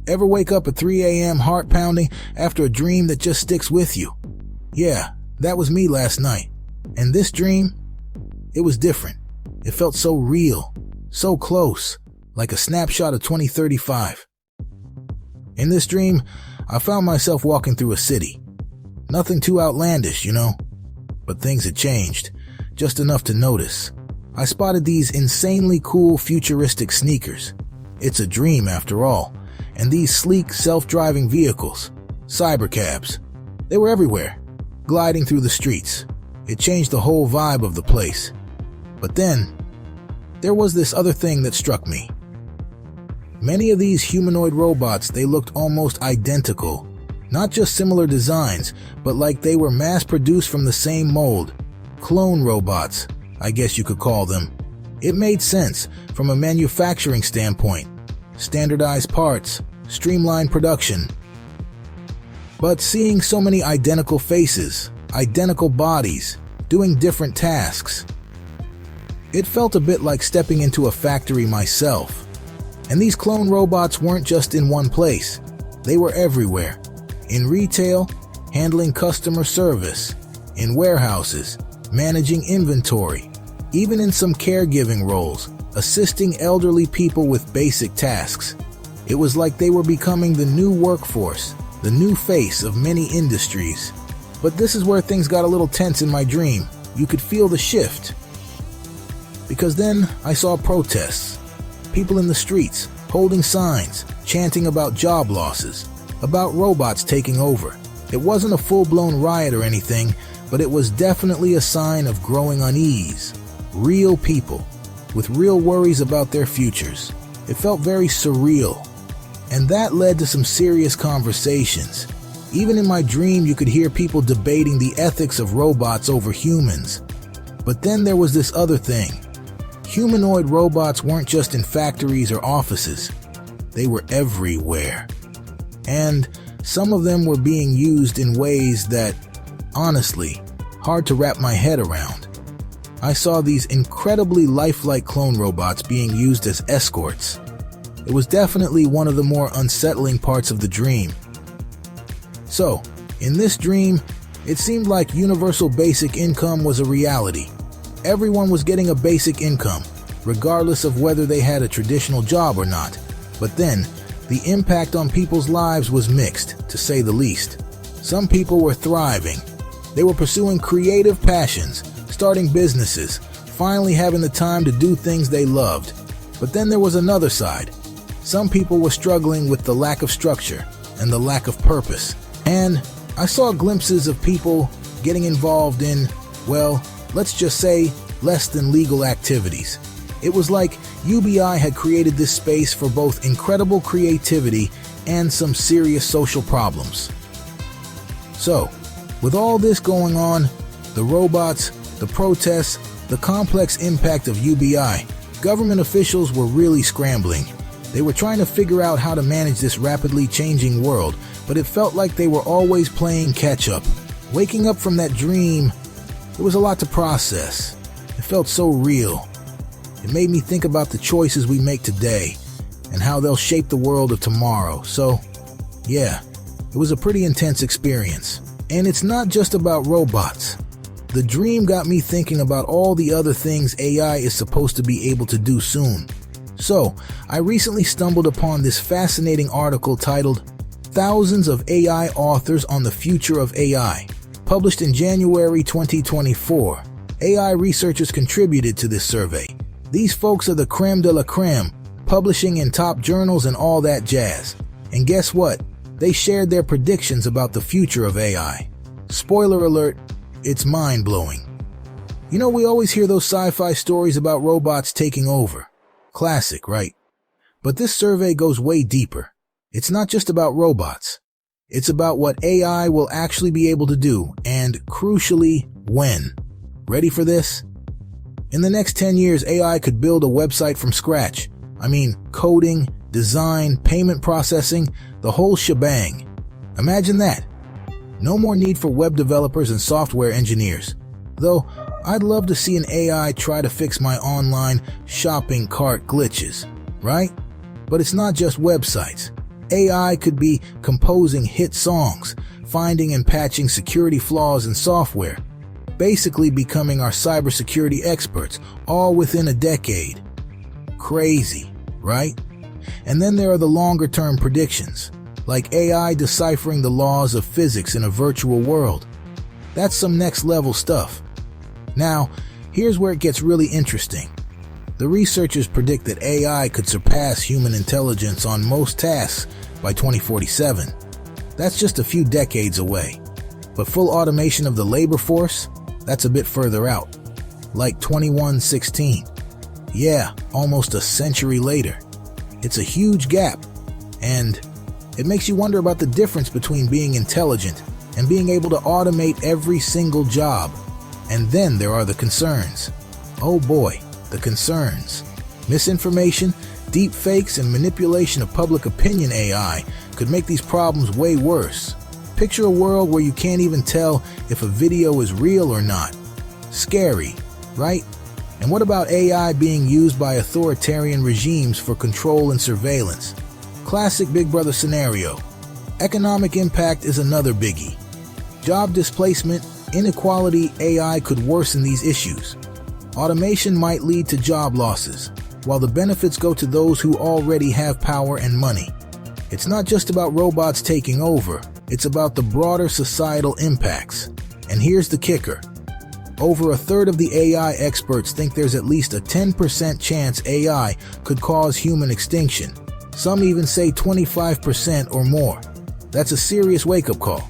Ever wake up at 3 a.m. heart pounding after a dream that just sticks with you? Yeah, that was me last night. And this dream, it was different. It felt so real, so close, like a snapshot of 2035. In this dream, I found myself walking through a city. Nothing too outlandish, you know, but things had changed, just enough to notice. I spotted these insanely cool futuristic sneakers. It's a dream after all. And these sleek, self-driving vehicles, cybercabs, they were everywhere, gliding through the streets. It changed the whole vibe of the place. But then, there was this other thing that struck me. Many of these humanoid robots, they looked almost identical. Not just similar designs, but like they were mass-produced from the same mold. Clone robots, I guess you could call them. It made sense from a manufacturing standpoint. Standardized parts, streamlined production. But seeing so many identical faces, identical bodies, doing different tasks, it felt a bit like stepping into a factory myself. And these clone robots weren't just in one place. They were everywhere. In retail, handling customer service. In warehouses, managing inventory. Even in some caregiving roles, assisting elderly people with basic tasks. It was like they were becoming the new workforce, the new face of many industries. But this is where things got a little tense in my dream. You could feel the shift. Because then I saw protests. People in the streets, holding signs, chanting about job losses, about robots taking over. It wasn't a full-blown riot or anything, but it was definitely a sign of growing unease. Real people, with real worries about their futures. It felt very surreal. And that led to some serious conversations. Even in my dream, you could hear people debating the ethics of robots over humans. But then there was this other thing. Humanoid robots weren't just in factories or offices. They were everywhere. And some of them were being used in ways that, honestly, hard to wrap my head around. I saw these incredibly lifelike clone robots being used as escorts. It was definitely one of the more unsettling parts of the dream. So, in this dream, it seemed like universal basic income was a reality. Everyone was getting a basic income, regardless of whether they had a traditional job or not. But then, the impact on people's lives was mixed, to say the least. Some people were thriving. They were pursuing creative passions, starting businesses, finally having the time to do things they loved. But then there was another side. Some people were struggling with the lack of structure and the lack of purpose. And I saw glimpses of people getting involved in, well, let's just say, less than legal activities. It was like UBI had created this space for both incredible creativity and some serious social problems. So, with all this going on, the robots, the protests, the complex impact of UBI, government officials were really scrambling. They were trying to figure out how to manage this rapidly changing world, but it felt like they were always playing catch-up. Waking up from that dream, there was a lot to process. It felt so real. It made me think about the choices we make today and how they'll shape the world of tomorrow. So, yeah, it was a pretty intense experience. And it's not just about robots. The dream got me thinking about all the other things AI is supposed to be able to do soon. So, I recently stumbled upon this fascinating article titled "Thousands of AI Authors on the Future of AI," published in January 2024. AI researchers contributed to this survey. These folks are the creme de la creme, publishing in top journals and all that jazz. And guess what? They shared their predictions about the future of AI. Spoiler alert, it's mind-blowing. You know, we always hear those sci-fi stories about robots taking over. Classic, right? But this survey goes way deeper. It's not just about robots. It's about what AI will actually be able to do, and crucially, when. Ready for this? In the next 10 years, AI could build a website from scratch. I mean, coding, design, payment processing, the whole shebang. Imagine that. No more need for web developers and software engineers. Though, I'd love to see an AI try to fix my online shopping cart glitches, right? But it's not just websites. AI could be composing hit songs, finding and patching security flaws in software, basically becoming our cybersecurity experts, all within a decade. Crazy, right? And then there are the longer-term predictions, like AI deciphering the laws of physics in a virtual world. That's some next-level stuff. Now, here's where it gets really interesting. The researchers predict that AI could surpass human intelligence on most tasks by 2047. That's just a few decades away. But full automation of the labor force? That's a bit further out. Like 2116. Yeah, almost a century later. It's a huge gap. And it makes you wonder about the difference between being intelligent and being able to automate every single job. And then there are the concerns. Oh boy, the concerns. Misinformation, deep fakes, and manipulation of public opinion AI could make these problems way worse. Picture a world where you can't even tell if a video is real or not. Scary, right? And what about AI being used by authoritarian regimes for control and surveillance? Classic Big Brother scenario. Economic impact is another biggie. Job displacement, inequality, AI could worsen these issues. Automation might lead to job losses, while the benefits go to those who already have power and money. It's not just about robots taking over, it's about the broader societal impacts. And here's the kicker. Over a third of the AI experts think there's at least a 10% chance AI could cause human extinction. Some even say 25% or more. That's a serious wake-up call.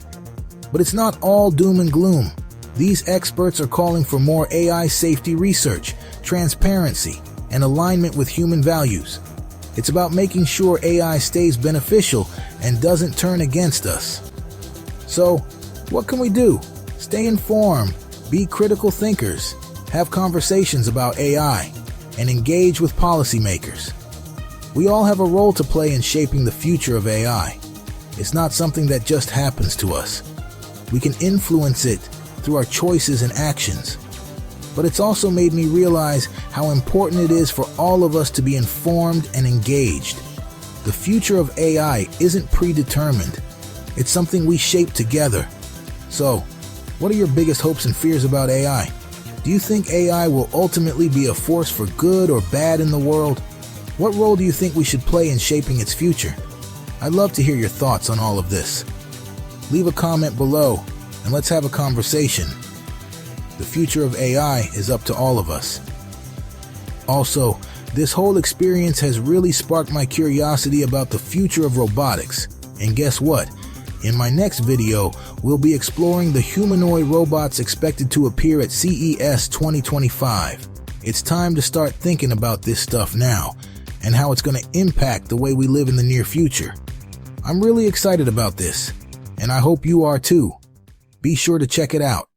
But it's not all doom and gloom. These experts are calling for more AI safety research, transparency, and alignment with human values. It's about making sure AI stays beneficial and doesn't turn against us. So, what can we do? Stay informed, be critical thinkers, have conversations about AI, and engage with policymakers. We all have a role to play in shaping the future of AI. It's not something that just happens to us. We can influence it through our choices and actions. But it's also made me realize how important it is for all of us to be informed and engaged. The future of AI isn't predetermined. It's something we shape together. So, what are your biggest hopes and fears about AI? Do you think AI will ultimately be a force for good or bad in the world? What role do you think we should play in shaping its future? I'd love to hear your thoughts on all of this. Leave a comment below and let's have a conversation. The future of AI is up to all of us. Also, this whole experience has really sparked my curiosity about the future of robotics. And guess what? In my next video, we'll be exploring the humanoid robots expected to appear at CES 2025. It's time to start thinking about this stuff now and how it's going to impact the way we live in the near future. I'm really excited about this, and I hope you are too. Be sure to check it out.